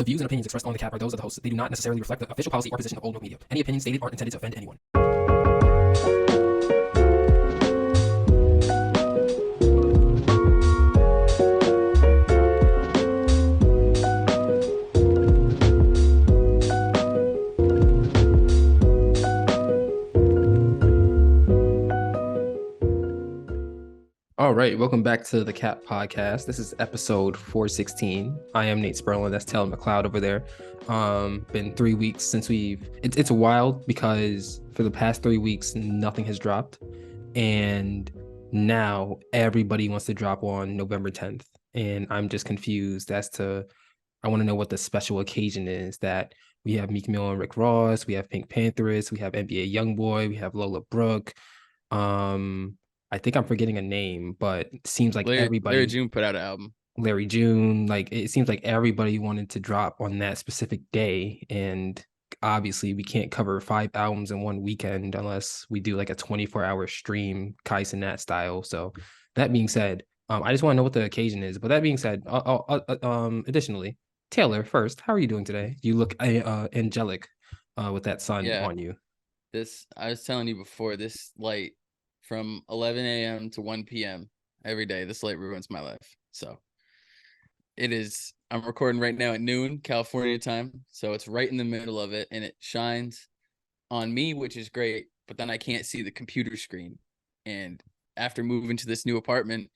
The views and opinions expressed on the cap are those of the hosts. They do not necessarily reflect the official policy or position of OldMilk Media. Any opinions stated aren't intended to offend anyone. All right, welcome back to the Cap Podcast. This is episode 416. I am Nate Sperlin. That's Taylor McLeod over there. Been 3 weeks since it's wild because for the past 3 weeks nothing has dropped, and now everybody wants to drop on November 10th, and I'm just confused as to. I want to know what the special occasion is that we have Meek Mill and Rick Ross, we have Pink Panthers, we have NBA YoungBoy, we have Lola Brooke. I think I'm forgetting a name, but it seems like Larry June put out an album. Larry June, like it seems like everybody wanted to drop on that specific day, and obviously we can't cover 5 albums in one weekend unless we do like a 24-hour stream, Kai Cenat style. So that being said, I just want to know what the occasion is. But that being said, additionally, Taylor, first, how are you doing today? You look angelic with that sun on you. I was telling you before, this light from 11 a.m. to 1 p.m. every day, this light ruins my life. So I'm recording right now at noon California time, so it's right in the middle of it, and it shines on me, which is great, but then I can't see the computer screen. And after moving to this new apartment,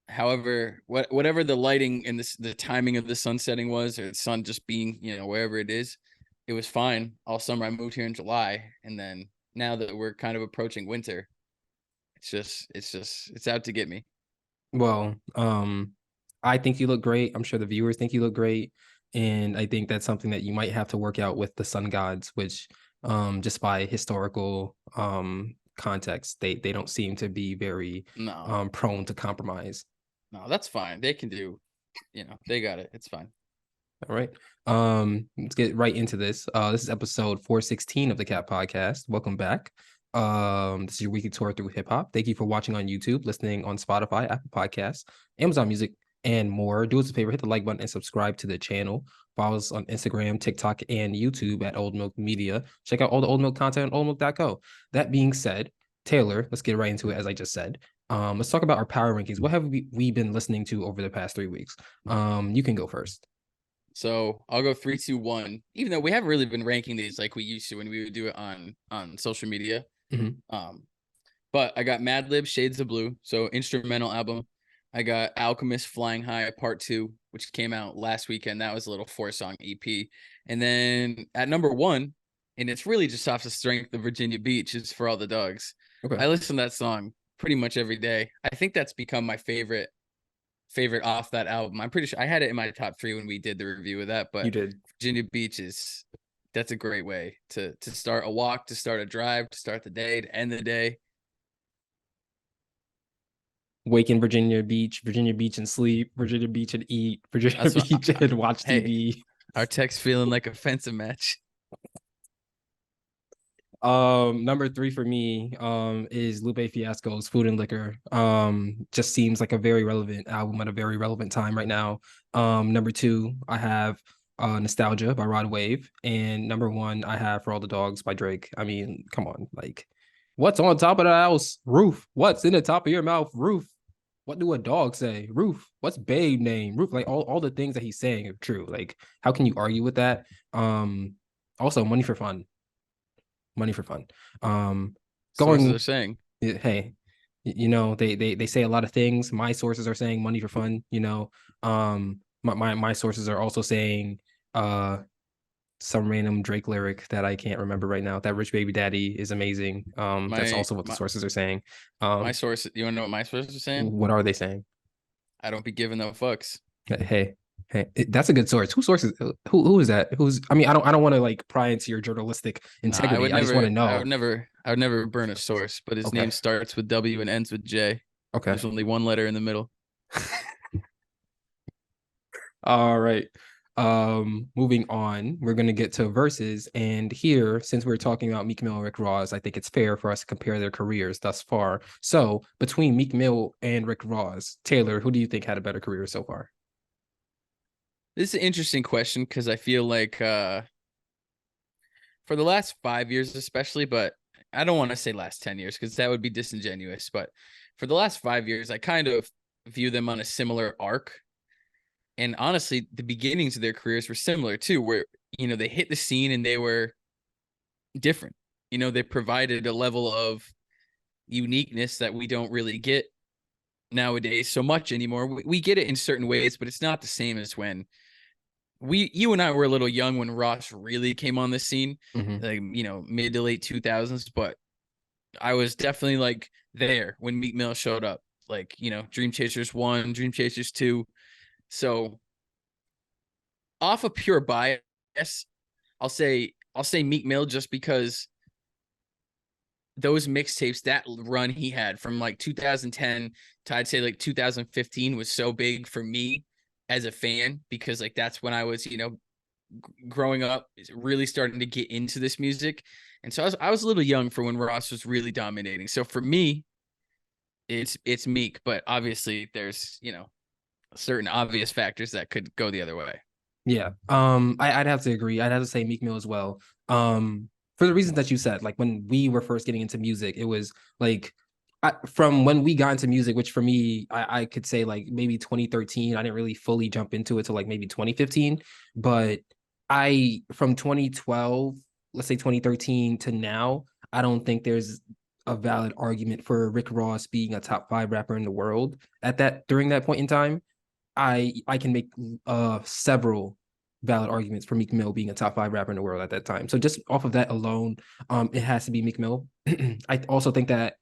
however, whatever the lighting and the timing of the sun setting was, or the sun just being, wherever it is, it was fine all summer. I moved here in July, and then now that we're kind of approaching winter, it's out to get me. Well, I think you look great. I'm sure the viewers think you look great. And I think that's something that you might have to work out with the sun gods, which just by historical context, they don't seem to be very prone to compromise. No, that's fine. They can do, they got it. It's fine. All right. Let's get right into this. This is episode 416 of the Cap Podcast. Welcome back. This is your weekly tour through hip hop. Thank you for watching on YouTube, listening on Spotify, Apple Podcasts, Amazon Music, and more. Do us a favor, hit the like button and subscribe to the channel. Follow us on Instagram, TikTok, and YouTube at OldMilk Media. Check out all the OldMilk content on oldmilk.co. That being said, Taylor, let's get right into it. As I just said, let's talk about our power rankings. What have we been listening to over the past 3 weeks? You can go first. So I'll go 3, 2, 1. Even though we haven't really been ranking these like we used to when we would do it on social media. Mm-hmm. But I got Madlib Shades of Blue, so instrumental album. I got Alchemist Flying High Part 2, which came out last weekend. That was a little 4-song EP. And then at number 1, and it's really just off the strength of Virginia Beach, is For All the Dogs. Okay. I listen to that song pretty much every day. I think that's become my favorite off that album. I'm pretty sure I had it in my top 3 when we did the review of that, but you did. Virginia Beach that's a great way to start a walk, to start a drive, to start the day, to end the day. Wake in Virginia Beach and sleep, Virginia Beach and eat, Virginia Beach and watch TV. Our text feeling like a fencing match. Number 3 for me is Lupe Fiasco's Food and Liquor. Just seems like a very relevant album at a very relevant time right now. Number 2, I have Nostalgia by Rod Wave, and number 1, I have For All the Dogs by Drake. I mean, come on, like, what's on top of the house? Roof. What's in the top of your mouth? Roof. What do a dog say? Roof. What's babe name? Roof. Like all the things that he's saying are true. Like, how can you argue with that? Also, Money for Fun. Sources are saying, hey, they say a lot of things. My sources are saying Money for Fun. My sources are also saying some random Drake lyric that I can't remember right now. That Rich Baby Daddy is amazing. That's also what the sources are saying. My source, you want to know what my sources are saying? What are they saying? I don't be giving no fucks. Hey, that's a good source. Who sources? Who is that? I don't want to like pry into your journalistic integrity. I just want to know. I would never burn a source, but his name starts with W and ends with J. Okay. There's only one letter in the middle. All right. Moving on, we're going to get to verses, and here, since we're talking about Meek Mill and Rick Ross, I think it's fair for us to compare their careers thus far. So between Meek Mill and Rick Ross, Taylor, who do you think had a better career so far? This is an interesting question because I feel like for the last 5 years, especially, but I don't want to say last 10 years because that would be disingenuous. But for the last 5 years, I kind of view them on a similar arc. And honestly, the beginnings of their careers were similar too, where, they hit the scene and they were different. They provided a level of uniqueness that we don't really get nowadays so much anymore. We get it in certain ways, but it's not the same as when you and I were a little young when Ross really came on the scene, Mm-hmm. like, mid to late 2000s. But I was definitely like there when Meek Mill showed up, like, Dream Chasers 1, Dream Chasers 2. So off of pure bias, I'll say Meek Mill just because those mixtapes, that run he had from like 2010 to I'd say like 2015 was so big for me as a fan because like that's when I was, growing up, really starting to get into this music. And so I was a little young for when Ross was really dominating. So for me, it's Meek, but obviously there's, certain obvious factors that could go the other way. Yeah. I'd have to agree. I'd have to say Meek Mill as well. For the reasons that you said, like when we were first getting into music, it was like from when we got into music, which for me, I could say like maybe 2013. I didn't really fully jump into it till like maybe 2015. But from 2012, let's say 2013 to now, I don't think there's a valid argument for Rick Ross being a top 5 rapper in the world at that during that point in time. I can make several valid arguments for Meek Mill being a top 5 rapper in the world at that time. So just off of that alone, it has to be Meek Mill. I also think that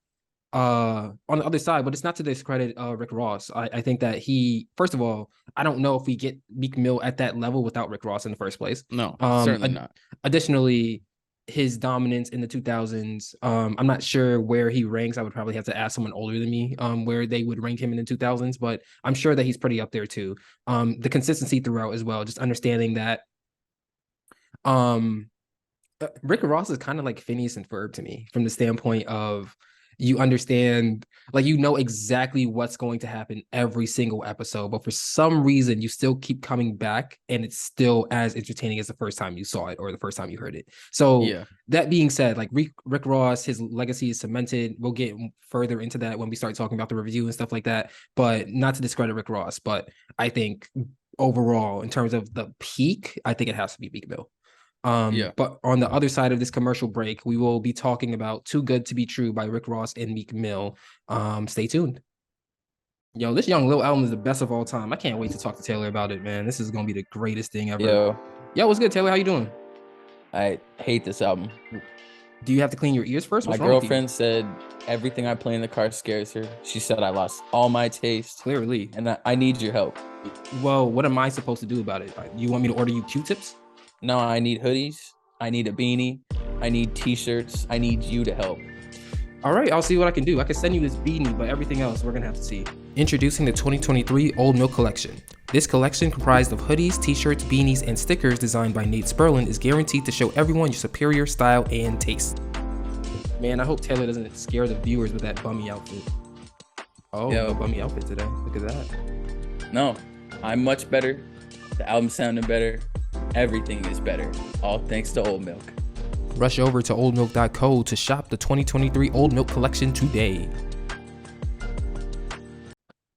on the other side, but it's not to discredit Rick Ross. I think that he, first of all, I don't know if we get Meek Mill at that level without Rick Ross in the first place. No, certainly not. Additionally, his dominance in the 2000s, I'm not sure where he ranks. I would probably have to ask someone older than me where they would rank him in the 2000s, but I'm sure that he's pretty up there too. The consistency throughout as well, just understanding that um Rick Ross is kind of like Phineas and Ferb to me from the standpoint of you understand, like you know exactly what's going to happen every single episode, but for some reason you still keep coming back and it's still as entertaining as the first time you saw it or the first time you heard it. So Yeah. that being said, like Rick Ross, his legacy is cemented. We'll get further into that when we start talking about the review and stuff like that. But not to discredit Rick Ross, but I think overall, in terms of the peak, I think it has to be Meek Mill. Yeah. But on the other side of this commercial break, we will be talking about Too Good to Be True by Rick Ross and Meek Mill. Stay tuned. Yo, this Young Lil album is the best of all time. I can't wait to talk to Taylor about it, man. This is gonna be the greatest thing ever. Yo, Yo, what's good, Taylor? How you doing? I hate this album. Do you have to clean your ears first? My What's wrong with you? girlfriend said everything I play in the car scares her. She said I lost all my taste, Clearly. and I need your help. Well, what am I supposed to do about it? You want me to order you Q-tips? No, I need hoodies. I need a beanie. I need t-shirts. I need you to help. All right, I'll see what I can do. I can send you this beanie, but everything else we're gonna have to see. Introducing the 2023 Old Milk Collection. This collection, comprised of hoodies, t-shirts, beanies, and stickers designed by Nate Sperlin, is guaranteed to show everyone your superior style and taste. Man, I hope Taylor doesn't scare the viewers with that bummy outfit. Oh, Yo. no bummy outfit today. Look at that. No, I'm much better. The album sounded better. Everything is better. All thanks to Old Milk. Rush over to oldmilk.co to shop the 2023 Old Milk Collection today.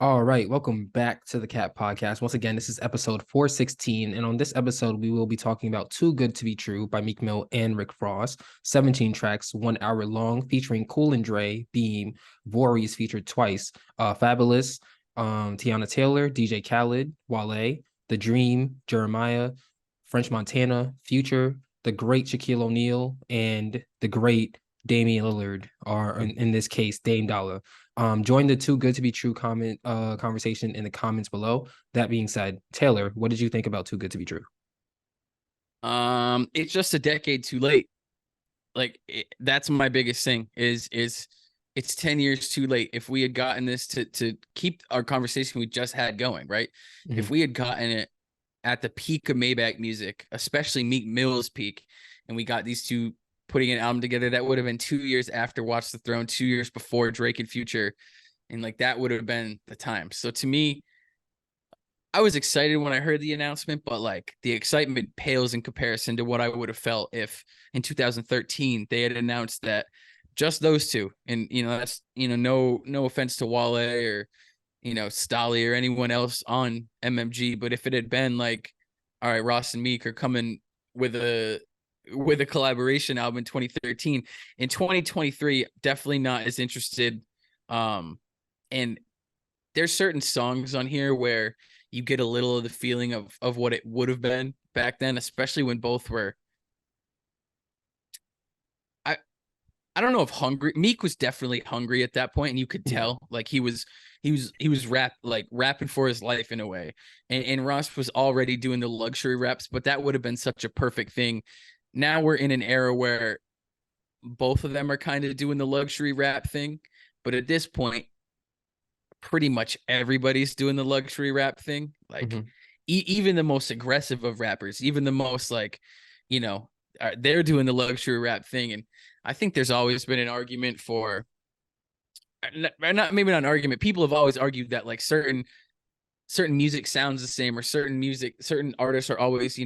All right, welcome back to the Cat Podcast. Once again, this is episode 416, and on this episode, we will be talking about Too Good to Be True by Meek Mill and Rick Ross. 17 tracks, 1 hour long, featuring Cool and Dre, Beam, Voorhees featured twice, Fabulous, Tiana Taylor, DJ Khaled, Wale, The Dream, Jeremiah, French Montana, Future, the great Shaquille O'Neal, and the great Damian Lillard, or in this case, Dame Dollar. Join the Too Good to Be True conversation in the comments below. That being said, Taylor, what did you think about Too Good to Be True? It's just a decade too late. Like that's my biggest thing is it's 10 years too late. If we had gotten this to keep our conversation we just had going, right? Mhm. If we had gotten it at the peak of Maybach music, especially Meek Mill's peak, and we got these two putting an album together, that would have been 2 years after Watch the Throne, 2 years before Drake and Future, and like that would have been the time. So to me, I was excited when I heard the announcement, but like the excitement pales in comparison to what I would have felt if in 2013 they had announced that just those two. And that's no offense to Wale or Stolly or anyone else on MMG, but if it had been like, all right, Ross and Meek are coming with a collaboration album in 2013, in 2023, definitely not as interested. And there's certain songs on here where you get a little of the feeling of what it would have been back then, especially when both were. I I don't know if hungry. Meek was definitely hungry at that point, and you could tell like he was rapping for his life in a way. And Ross was already doing the luxury raps, but that would have been such a perfect thing. Now we're in an era where both of them are kind of doing the luxury rap thing, but at this point pretty much everybody's doing the luxury rap thing. Like even the most aggressive of rappers, even the most like, they're doing the luxury rap thing. And I think there's always been an argument for not maybe not an argument. People have always argued that like certain music sounds the same, or certain artists are always,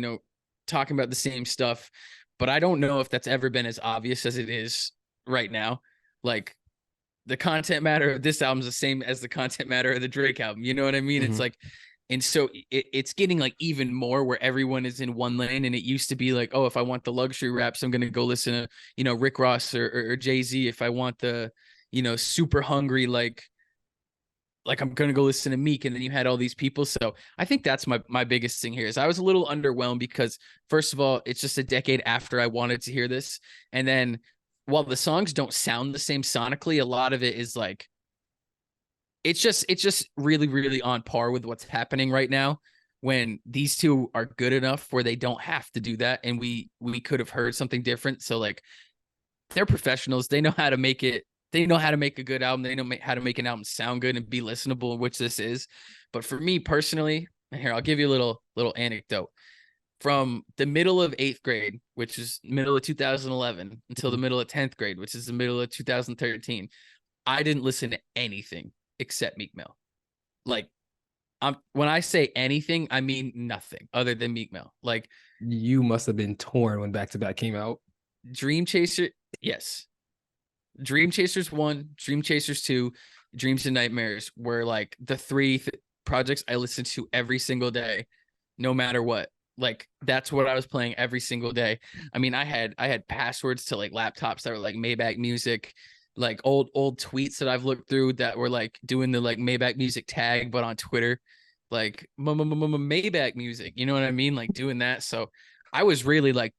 talking about the same stuff. But I don't know if that's ever been as obvious as it is right now. Like the content matter of this album is the same as the content matter of the Drake album. You know what I mean? It's like, and so it's getting like even more where everyone is in one lane. And it used to be like, oh, if I want the luxury raps, I'm going to go listen to, Rick Ross or Jay-Z. If I want the, super hungry, like I'm going to go listen to Meek. And then you had all these people. So I think that's my biggest thing here is I was a little underwhelmed because first of all, it's just a decade after I wanted to hear this. And then while the songs don't sound the same sonically, a lot of it is like, it's just really, really on par with what's happening right now when these two are good enough where they don't have to do that. And we could have heard something different. So like they're professionals. They know how to make it. They know how to make a good album. They know how to make an album sound good and be listenable, which this is. But for me personally, and here, I'll give you a little anecdote. From the middle of 8th grade, which is middle of 2011, until the middle of 10th grade, which is the middle of 2013, I didn't listen to anything except Meek Mill. Like, when I say anything, I mean nothing other than Meek Mill. Like, you must have been torn when Back to Back came out. Dream Chaser, yes. Dream Chasers 1, Dream Chasers 2, Dreams and Nightmares were like the three projects I listened to every single day, no matter what. Like that's what I was playing every single day. I mean, I had passwords to like laptops that were like Maybach Music, like old tweets that I've looked through that were like doing the like Maybach Music tag, but on Twitter, like Maybach Music. You know what I mean? Like doing that. So I was really like,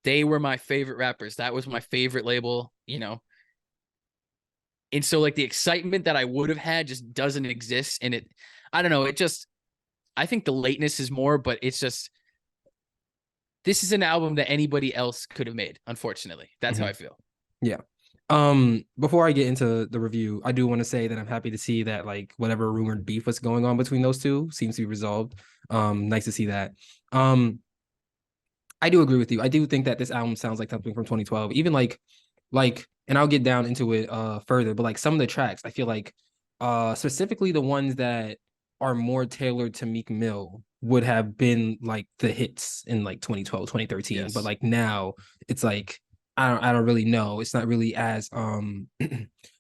they were my favorite rappers. That was my favorite label. And so like the excitement that I would have had just doesn't exist. And I don't know. I think the lateness is more, but it's just. This is an album that anybody else could have made, unfortunately. That's how I feel. Yeah. Before I get into the review, I do want to say that I'm happy to see that like whatever rumored beef was going on between those two seems to be resolved. Nice to see that. I do agree with you. I do think that this album sounds like something from 2012. Even like, and I'll get down into it further, but like some of the tracks, I feel like specifically the ones that are more tailored to Meek Mill would have been like the hits in like 2012, 2013. Yes. But like now it's like I don't really know. It's not really as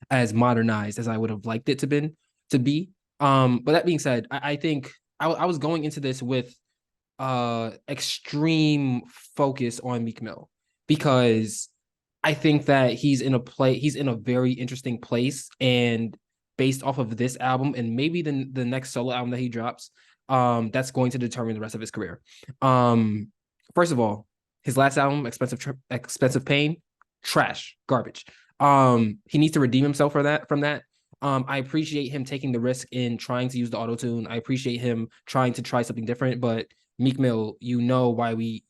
as modernized as I would have liked it to be. But that being said, I think I was going into this with extreme focus on Meek Mill because I think that he's in a very interesting place, and based off of this album and maybe the next solo album that he drops, that's going to determine the rest of his career. First of all, his last album, Expensive Pain, trash, garbage. He needs to redeem himself from that. I appreciate him taking the risk in trying to use the auto-tune. I appreciate him trying to try something different, but Meek Mill, you know why we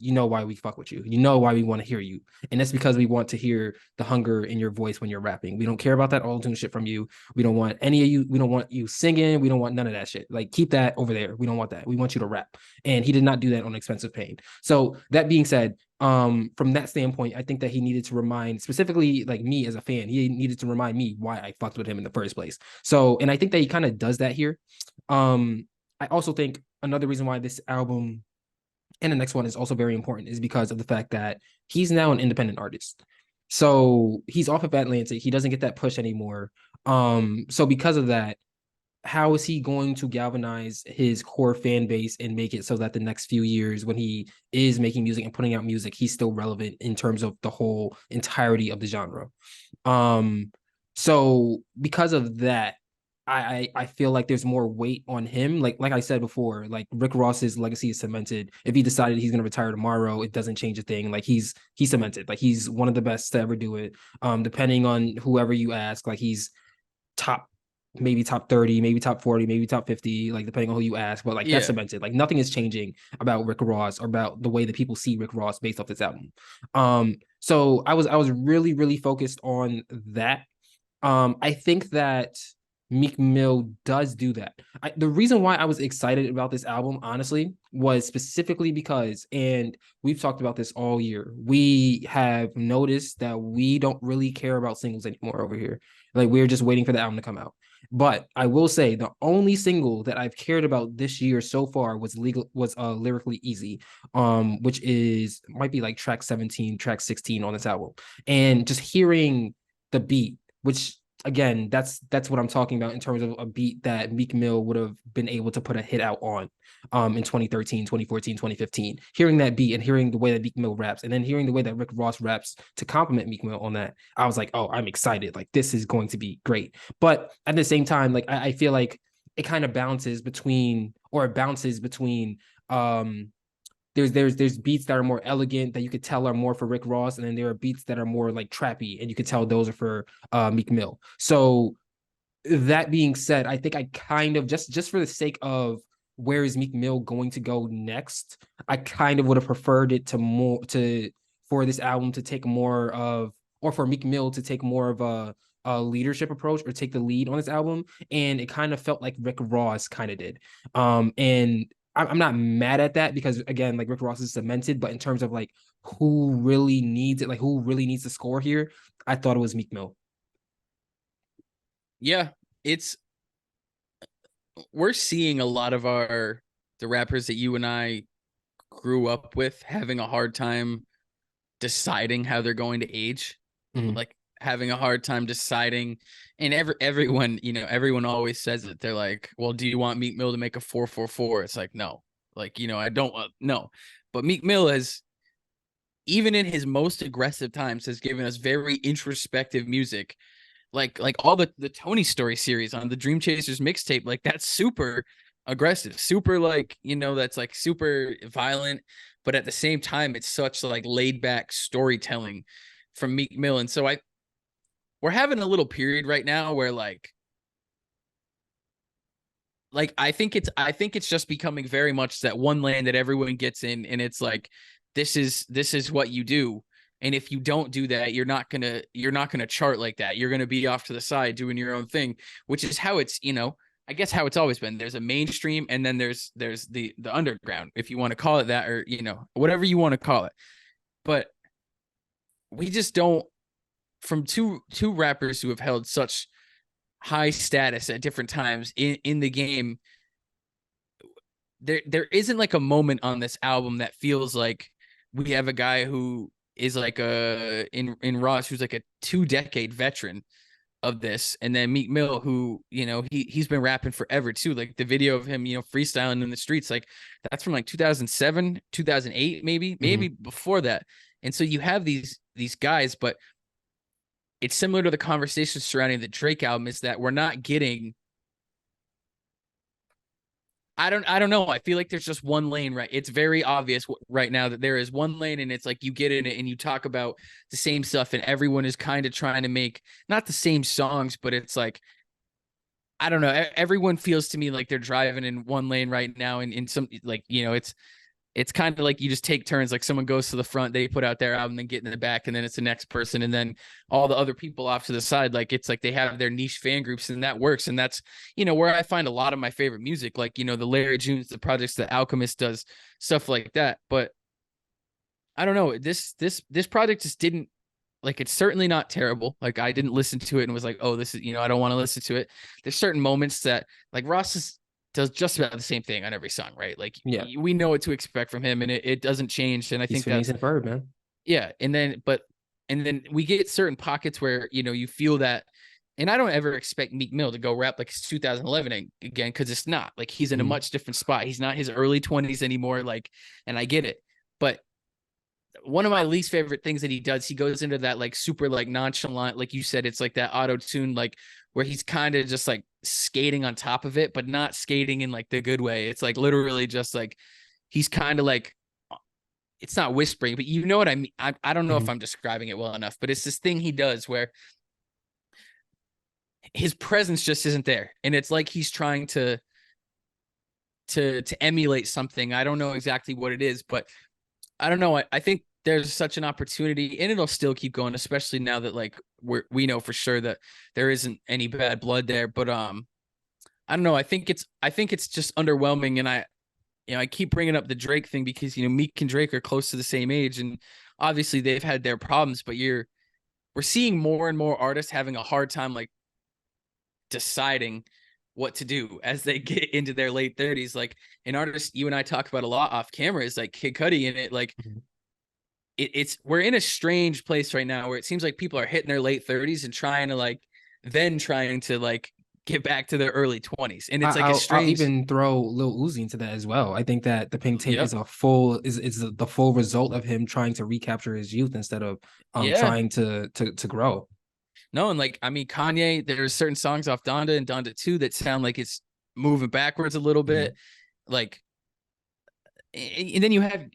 fuck with you. You know why we want to hear you. And that's because we want to hear the hunger in your voice when you're rapping. We don't care about that auto-tune shit from you. We don't want any of you. We don't want you singing. We don't want none of that shit. Like, keep that over there. We don't want that. We want you to rap. And he did not do that on Expensive Pain. So that being said, from that standpoint, I think that he needed to remind, specifically like me as a fan, he needed to remind me why I fucked with him in the first place. So, and I think that he kind of does that here. I also think another reason why this album and the next one is also very important is because of the fact that he's now an independent artist. So he's off of Atlantic. He doesn't get that push anymore. So because of that, how is he going to galvanize his core fan base and make it so that the next few years, when he is making music and putting out music, he's still relevant in terms of the whole entirety of the genre? Um, so because of that, I feel like there's more weight on him. Like I said before, like Rick Ross's legacy is cemented. If he decided he's gonna retire tomorrow, it doesn't change a thing. Like he's cemented. Like he's one of the best to ever do it. Depending on whoever you ask, like he's top, maybe top 30, maybe top 40, maybe top 50, like depending on who you ask. But like that's Yeah. cemented. Like nothing is changing about Rick Ross or about the way that people see Rick Ross based off this album. So I was really, really focused on that. I think that Meek Mill does do that. The reason why I was excited about this album, honestly, was specifically because, and we've talked about this all year, we have noticed that we don't really care about singles anymore over here. Like we're just waiting for the album to come out. But I will say the only single that I've cared about this year so far was Lyrically Easy, which is might be like track 17, track 16 on this album. And just hearing the beat, which again, that's what I'm talking about in terms of a beat that Meek Mill would have been able to put a hit out on in 2013, 2014, 2015. Hearing that beat and hearing the way that Meek Mill raps, and then hearing the way that Rick Ross raps to compliment Meek Mill on that, I was like, oh, I'm excited. Like this is going to be great. But at the same time, like I feel like it kind of bounces between there's beats that are more elegant that you could tell are more for Rick Ross, and then there are beats that are more like trappy, and you could tell those are for Meek Mill. So that being said, I think I kind of just for the sake of where is Meek Mill going to go next, I kind of would have preferred it to more to for this album to take more of, or for Meek Mill to take more of a leadership approach or take the lead on this album. And it kind of felt like Rick Ross kind of did. And I'm not mad at that because again, like Rick Ross is cemented, but in terms of like who really needs it, like who really needs to score here, I thought it was Meek Mill. Yeah. It's we're seeing a lot of the rappers that you and I grew up with having a hard time deciding how they're going to age. Mhm. Like having a hard time deciding, and everyone, everyone always says it. They're like, well, do you want Meek Mill to make a 444? It's like, no. Like, I don't want no. But Meek Mill has, even in his most aggressive times, has given us very introspective music. Like all the Tony Story series on the Dream Chasers mixtape, like that's super aggressive, super like, that's like super violent, but at the same time it's such like laid back storytelling from Meek Mill. And so we're having a little period right now where like I think it's just becoming very much that one lane that everyone gets in, and it's like this is what you do. And if you don't do that, you're not gonna chart like that. You're gonna be off to the side doing your own thing, which is how it's, I guess how it's always been. There's a mainstream, and then there's the underground, if you want to call it that, or whatever you want to call it. But we just don't, from two rappers who have held such high status at different times in the game, there isn't like a moment on this album that feels like we have a guy who is like in Ross, who's like a 2-decade veteran of this, and then Meek Mill, who he's been rapping forever too. Like the video of him freestyling in the streets, like that's from like 2007, 2008, maybe Mhm. before that. And so you have these guys, but it's similar to the conversation surrounding the Drake album, is that we're not getting, I don't know. I feel like there's just one lane, right? It's very obvious right now that there is one lane, and it's like you get in it and you talk about the same stuff, and everyone is kind of trying to make not the same songs, but it's like, I don't know. Everyone feels to me like they're driving in one lane right now, and in some, like, it's kind of like you just take turns. Like someone goes to the front, they put out their album, then get in the back, and then it's the next person, and then all the other people off to the side. Like it's like they have their niche fan groups, and that works. And that's where I find a lot of my favorite music, like the Larry Junes, the projects that Alchemist does, stuff like that. But I don't know. This project just didn't, like, it's certainly not terrible. Like I didn't listen to it and was like, oh, this is, I don't want to listen to it. There's certain moments that, like, Ross is. does just about the same thing on every song, right? Like Yeah, we know what to expect from him, and it doesn't change. And I he's think Phineas that's and Ferb, man. yeah. And then we get certain pockets where you feel that. And I don't ever expect Meek Mill to go rap like it's 2011 again, because it's not. Like he's in a much different spot. He's not his early 20s anymore. Like, and I get it, but one of my least favorite things that he does, he goes into that like super like nonchalant, like you said, it's like that auto tune, like where he's kind of just like skating on top of it, but not skating in like the good way. It's like literally just like he's kind of like, it's not whispering, but you know what I mean. I don't know if I'm describing it well enough, but it's this thing he does where his presence just isn't there, and it's like he's trying to emulate something. I don't know exactly what it is, but I don't know. I think there's such an opportunity, and it'll still keep going, especially now that like we know for sure that there isn't any bad blood there. But I don't know. I think it's just underwhelming, and I keep bringing up the Drake thing because Meek and Drake are close to the same age, and obviously they've had their problems. But we're seeing more and more artists having a hard time like deciding what to do as they get into their late 30s. Like an artist you and I talk about a lot off camera is like Kid Cudi, and it like it's we're in a strange place right now where it seems like people are hitting their late 30s and trying to like get back to their early 20s, and it's like a I'll strange. even throw Lil Uzi into that as well. I think that the pink tape Yep. is the full result of him trying to recapture his youth instead of Yeah. trying to grow. No, and like I mean Kanye, there's certain songs off Donda and Donda 2 that sound like it's moving backwards a little bit. Like, and then you have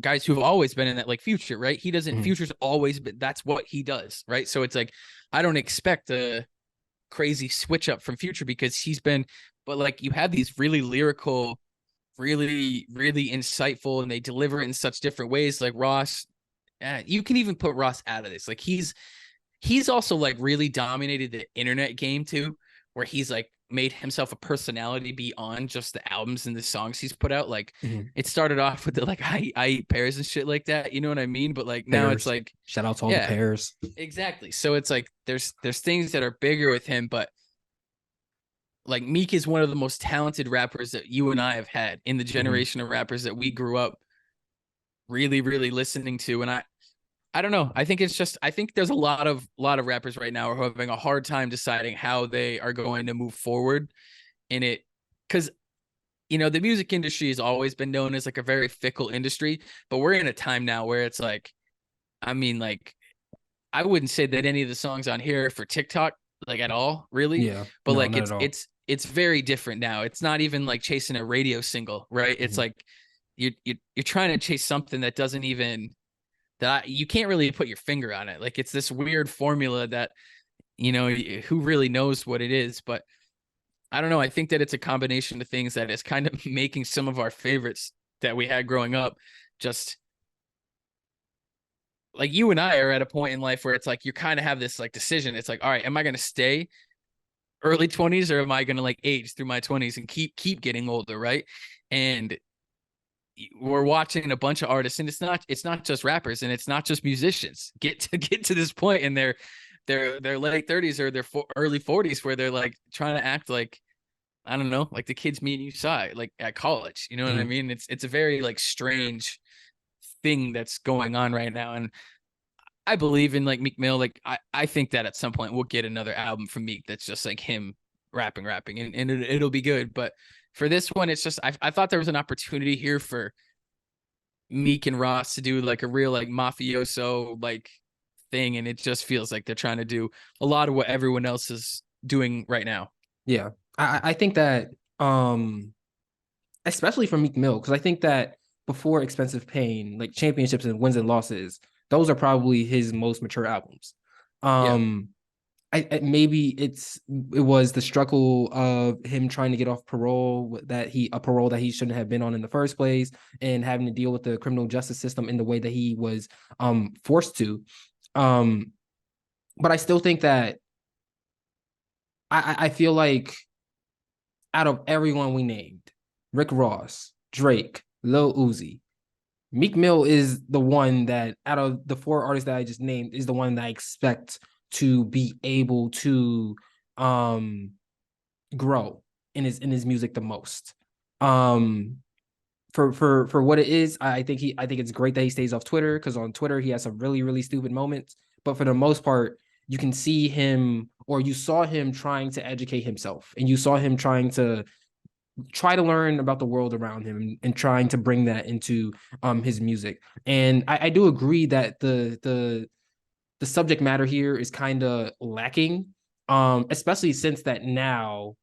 guys who have always been in that, like Future, right? He doesn't. Mhm. Future's always been, that's what he does, right? So it's like I don't expect a crazy switch up from Future because he's been. But like you have these really lyrical, really really insightful, and they deliver it in such different ways. Like Ross, you can even put Ross out of this. Like he's also like really dominated the internet game too, where he's like made himself a personality beyond just the albums and the songs he's put out. Like Mhm. it started off with the like I eat pears and shit like that, you know what I mean? But like now it's Pears. like, Shout out to all the yeah, pears. exactly. So it's like there's things that are bigger with him, but like Meek is one of the most talented rappers that you and I have had in the Mhm. generation of rappers that we grew up really, really listening to. And I don't know. I think it's just I think there's a lot of rappers right now who are having a hard time deciding how they are going to move forward in it, because the music industry has always been known as like a very fickle industry, but we're in a time now where it's like, I mean, like I wouldn't say that any of the songs on here are for TikTok like at all, really, Yeah. but No, like not it's at all. it's it's very different now. It's not even like chasing a radio single, right? It's Mhm. like you're trying to chase something that doesn't even you can't really put your finger on it. Like it's this weird formula that who really knows what it is. But I don't know. I think that it's a combination of things that is kind of making some of our favorites that we had growing up just like you and I are at a point in life where it's like you kind of have this like decision. It's like, all right, am I going to stay early 20s or am I going to like age through my 20s and keep getting older, right? And we're watching a bunch of artists, and it's not just rappers, and it's not just musicians get to this point in their late 30s or their early 40s where they're like trying to act like, I don't know, like the kids me and you saw like at college, you know what I Mhm. mean? It's a very like strange thing that's going on right now. And I believe in like Meek Mill. Like I think that at some point we'll get another album from Meek that's just like him rapping, and it'll be good. But for this one, it's just I thought there was an opportunity here for Meek and Ross to do like a real like mafioso like thing, and it just feels like they're trying to do a lot of what everyone else is doing right now. Yeah. I think that especially for Meek Mill, because I think that before Expensive Pain, like Championships and Wins and Losses, those are probably his most mature albums. Yeah. Um, maybe it was the struggle of him trying to get off parole that a parole that he shouldn't have been on in the first place, and having to deal with the criminal justice system in the way that he was forced to. Um, but I still think that I feel like out of everyone we named, Rick Ross, Drake, Lil Uzi, Meek Mill is the one that out of the four artists that I just named is the one that I expect to be able to um grow in his music the most. Um, for what it is, I think it's great that he stays off Twitter, because on Twitter he has some really really stupid moments. But for the most part, you can see him, or you saw him trying to educate himself, and you saw him try to learn about the world around him, and trying to bring that into his music. And I do agree that the subject matter here is kind of lacking, especially since that now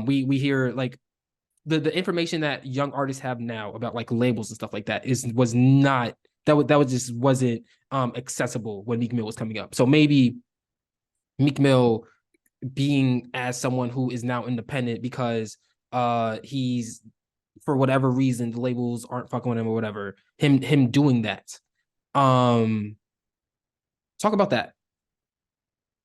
we hear like the information that young artists have now about like labels and stuff like that was not that was just wasn't accessible when Meek Mill was coming up. So maybe Meek Mill, being as someone who is now independent because he's, for whatever reason, the labels aren't fucking with him or whatever, him doing that. um Talk about that.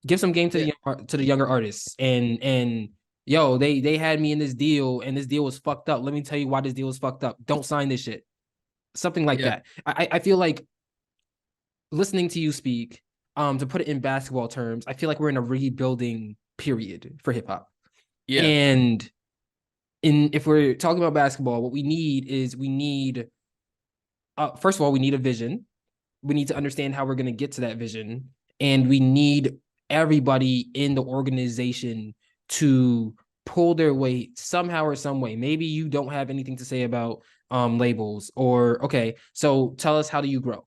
Give some game to Yeah. the younger artists, and yo, they had me in this deal, and this deal was fucked up. Let me tell you why this deal was fucked up. Don't sign this shit. Something like Yeah. that. I feel like listening to you speak, to put it in basketball terms, I feel like we're in a rebuilding period for hip hop. Yeah. And if we're talking about basketball, what we need is first of all, we need a vision. We need to understand how we're going to get to that vision, and we need everybody in the organization to pull their weight somehow or some way. Maybe you don't have anything to say about labels, or okay, so tell us, how do you grow?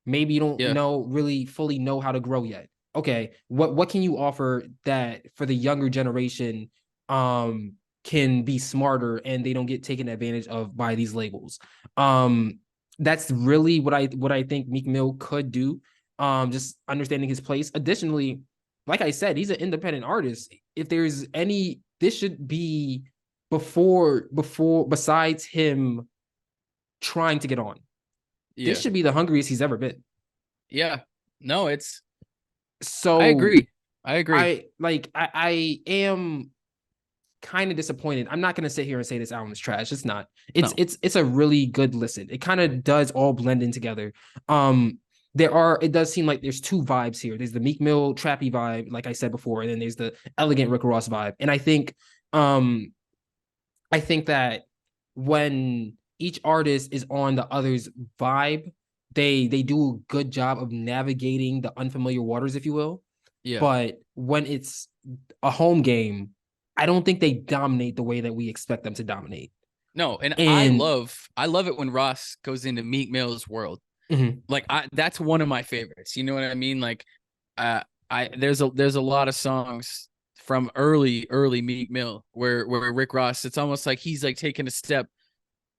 Maybe you don't Yeah. really fully know how to grow yet. Okay, what can you offer that for the younger generation um can be smarter, and they don't get taken advantage of by these labels? That's really what I think Meek Mill could do. Just understanding his place. Additionally, like I said, he's an independent artist. If there's any, this should be before besides him trying to get on. This Yeah. should be the hungriest he's ever been. Yeah. No, it's I So agree. I agree. I am kind of disappointed. I'm not gonna sit here and say this album is trash. It's not. No. It's a really good listen. It kind of does all blend in together. It does seem like there's two vibes here. There's the Meek Mill trappy vibe, like I said before, and then there's the elegant Rick Ross vibe. And um I think that when each artist is on the other's vibe, they do a good job of navigating the unfamiliar waters, if you will. Yeah. But when it's a home game, I don't think they dominate the way that we expect them to dominate. No, and And I love it when Ross goes into Meek Mill's world. mhm, Like that's one of my favorites. You know what I mean? Like uh I there's a lot of songs from early Meek Mill where Rick Ross, it's almost like he's like taking a step,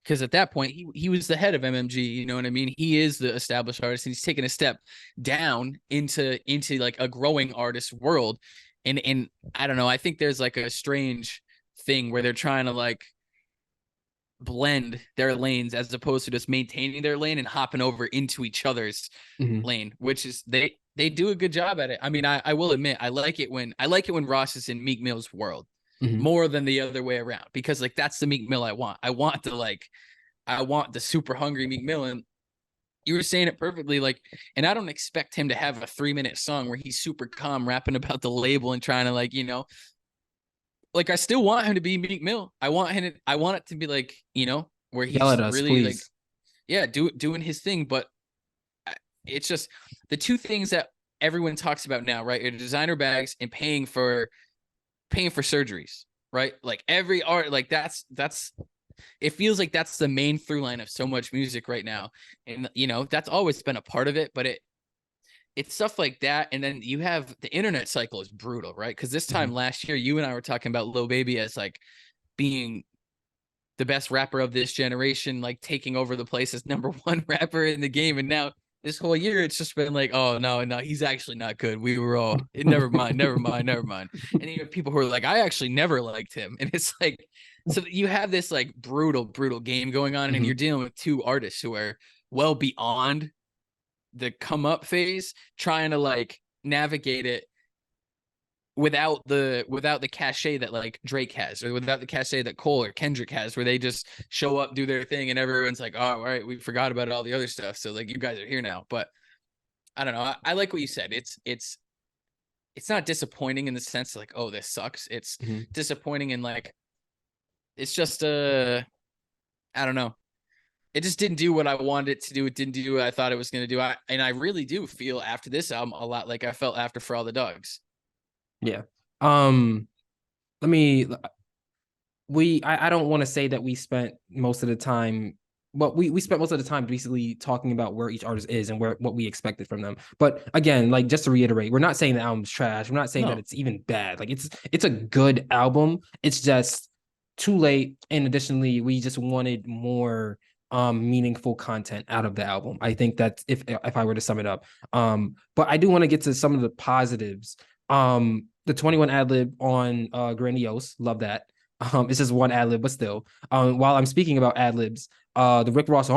because at that point he was the head of MMG, you know what I mean? He is the established artist, and he's taking a step down into like a growing artist world. And I don't know, I think there's like a strange thing where they're trying to like blend their lanes as opposed to just maintaining their lane and hopping over into each other's mhm, lane, which is they do a good job at it. I mean, I will admit I like it when Ross is in Meek Mill's world mhm, more than the other way around, because like that's the Meek Mill I want. I want the super hungry Meek Mill. And you were saying it perfectly, like, and I don't expect him to have a 3-minute song where he's super calm rapping about the label and trying to like, like I still want him to be Meek Mill. I want it to be like, where yell he's at us, really like, please. yeah, doing his thing. But it's just the two things that everyone talks about now, right? Are designer bags and paying for surgeries, right? Like every art, like that's it feels like that's the main through line of so much music right now. And that's always been a part of it, but it's stuff like that. And then you have the internet cycle is brutal, right? Because this time Mhm, last year, you and I were talking about Lil Baby as like being the best rapper of this generation, like taking over the place as number one rapper in the game. And now this whole year, it's just been like, oh no, he's actually not good. We were all never mind, never mind, never mind. And you have people who are like, I actually never liked him. And it's like, so you have this like brutal game going on, and you're mhm, dealing with two artists who are well beyond the come up phase, trying to like navigate it without the cachet that like Drake has, or without the cachet that Cole or Kendrick has, where they just show up, do their thing, and everyone's like, oh, all right, we forgot about all the other stuff, so like you guys are here now. But I don't know. I like what you said. It's not disappointing in the sense like, oh, this sucks. It's mhm, disappointing in like it's just I don't know. It just didn't do what I wanted it to do. It didn't do what I thought it was going to do. And I really do feel after this album a lot like I felt after For All the Dogs. Yeah. Um, let me I don't want to say that we spent most of the time, but we spent most of the time basically talking about where each artist is and what we expected from them. But again, like just to reiterate, we're not saying the album's trash. We're not saying that No. it's even bad. Like it's a good album. It's just too late. And additionally, we just wanted more meaningful content out of the album. I think that if I were to sum it up. But I do want to get to some of the positives. The 21 ad lib on Grandiose, love that. It's just one ad lib, but still. While I'm speaking about ad libs, the Rick Ross,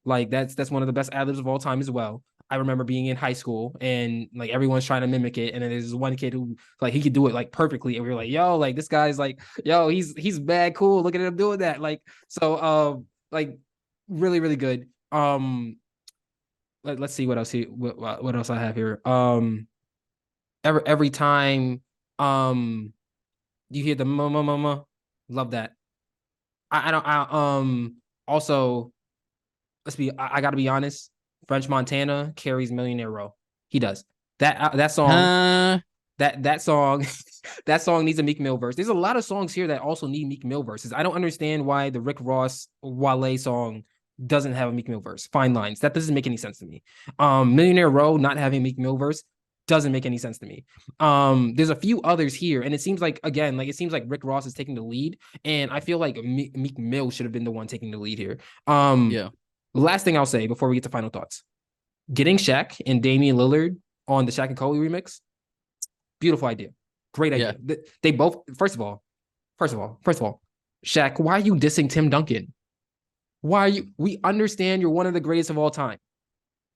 like that's one of the best ad libs of all time as well. I remember being in high school and like everyone's trying to mimic it, and then there's one kid who like he could do it like perfectly, and we were like, yo, like this guy's like, yo, he's bad cool. Look at him doing that, like so, like really really good. Let's see what else here. What else I have here. Every time, you hear the mama. Love that. I don't. Also, I got to be honest. French Montana carries Millionaire Row. He does. That song. That song. That song needs a Meek Mill verse. There's a lot of songs here that also need Meek Mill verses. I don't understand why the Rick Ross Wale song doesn't have a Meek Mill verse. Fine lines. That doesn't make any sense to me. Millionaire Row not having Meek Mill verse doesn't make any sense to me. There's a few others here, and it seems like again, like it seems like Rick Ross is taking the lead, and I feel like Meek Mill should have been the one taking the lead here. Yeah. Last thing I'll say before we get to final thoughts: getting Shaq and Damian Lillard on the Shaq and Kobe remix, beautiful idea, great idea. Yeah. They both, first of all, Shaq, why are you dissing Tim Duncan? Why are you? We understand you're one of the greatest of all time.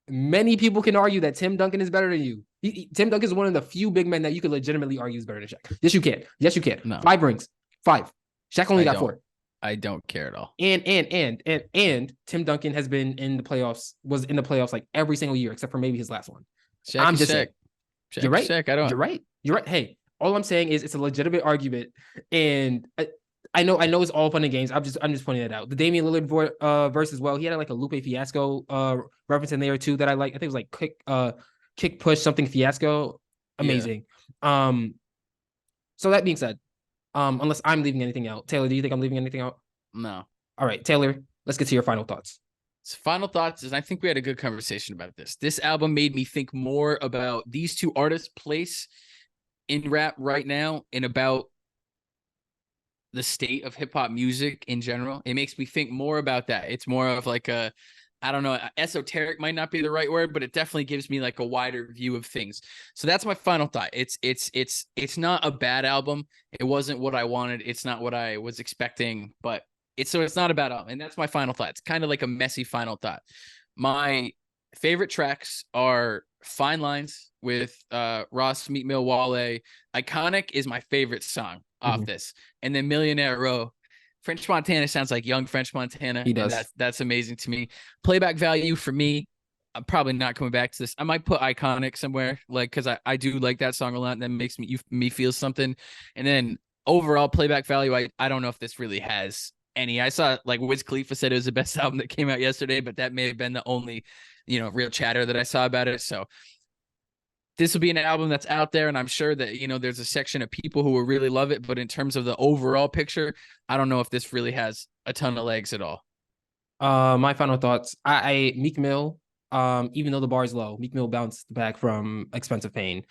Many people can argue that Tim Duncan is better than you. Tim Duncan is one of the few big men that you could legitimately argue is better than Shaq. Yes, you can. Yes, you can. No. 5 rings. 5. Shaq only got 4. I don't care at all. And Tim Duncan has been in the playoffs, was in the playoffs like every single year except for maybe his last one. I'm just saying. You're right. You're right. You're right. Hey, all I'm saying is it's a legitimate argument, and I know it's all fun and games. I'm just pointing that out. The Damian Lillard verse as well. He had like a Lupe Fiasco reference in there too that I like. I think it was like kick push something Fiasco. Amazing. Yeah. So that being said, unless I'm leaving anything out, Taylor, do you think I'm leaving anything out? No. All right, Taylor, let's get to your final thoughts. So final thoughts is I think we had a good conversation about this. This album made me think more about these two artists' place in rap right now and about the state of hip hop music in general. It makes me think more about that. It's more of like I don't know, esoteric might not be the right word, but it definitely gives me like a wider view of things. So that's my final thought. It's not a bad album. It wasn't what I wanted. It's not what I was expecting, but it's not a bad album. And that's my final thought. It's kind of like a messy final thought. My favorite tracks are Fine Lines with Ross, Meek Mill, Wale. Iconic is my favorite song off this. And then Millionaire Row. French Montana sounds like young French Montana. He does. And that's amazing to me. Playback value for me, I'm probably not coming back to this. I might put Iconic somewhere, like, because I do like that song a lot, and that makes me feel something. And then overall playback value, I don't know if this really has any. I saw like Wiz Khalifa said it was the best album that came out yesterday, but that may have been the only, real chatter that I saw about it. So this will be an album that's out there, and I'm sure that, there's a section of people who will really love it. But in terms of the overall picture, I don't know if this really has a ton of legs at all. My final thoughts. Meek Mill, even though the bar is low, Meek Mill bounced back from Expensive Pain.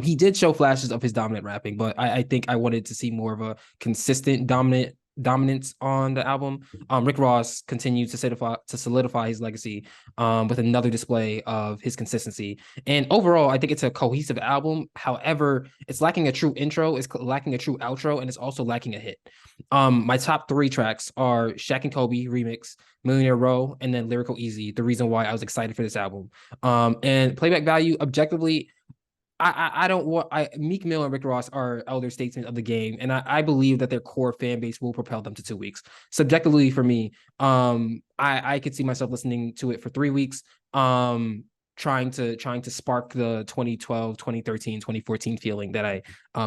He did show flashes of his dominant rapping, but I think I wanted to see more of a consistent dominance on the album. Rick Ross continues to solidify his legacy with another display of his consistency. And overall, I think it's a cohesive album. However, it's lacking a true intro, it's lacking a true outro, and it's also lacking a hit. My top 3 tracks are Shaq and Kobe remix, Millionaire Row, and then Lyrical Easy, the reason why I was excited for this album. And playback value, objectively, I don't want Meek Mill and Rick Ross are elder statesmen of the game, and I believe that their core fan base will propel them to 2 weeks. Subjectively for me, I could see myself listening to it for 3 weeks. trying to spark the 2012, 2013, 2014 feeling that I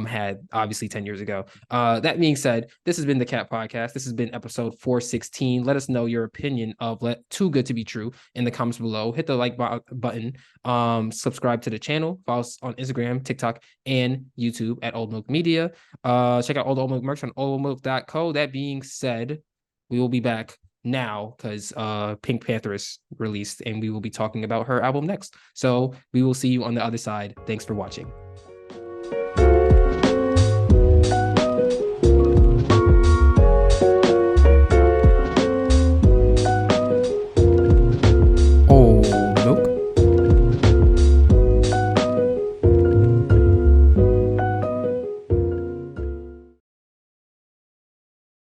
had obviously 10 years ago. That being said, this has been the Cat Podcast. This has been episode 416. Let us know your opinion of Let Too Good to Be True in the comments below. Hit the like button. Subscribe to the channel. Follow us on Instagram, TikTok, and YouTube at OldMilk Media. Check out all the OldMilk merch on oldmilk.co. That being said, we will be back now because Pink Panther is released and we will be talking about her album next. So we will see you on the other side. Thanks for watching.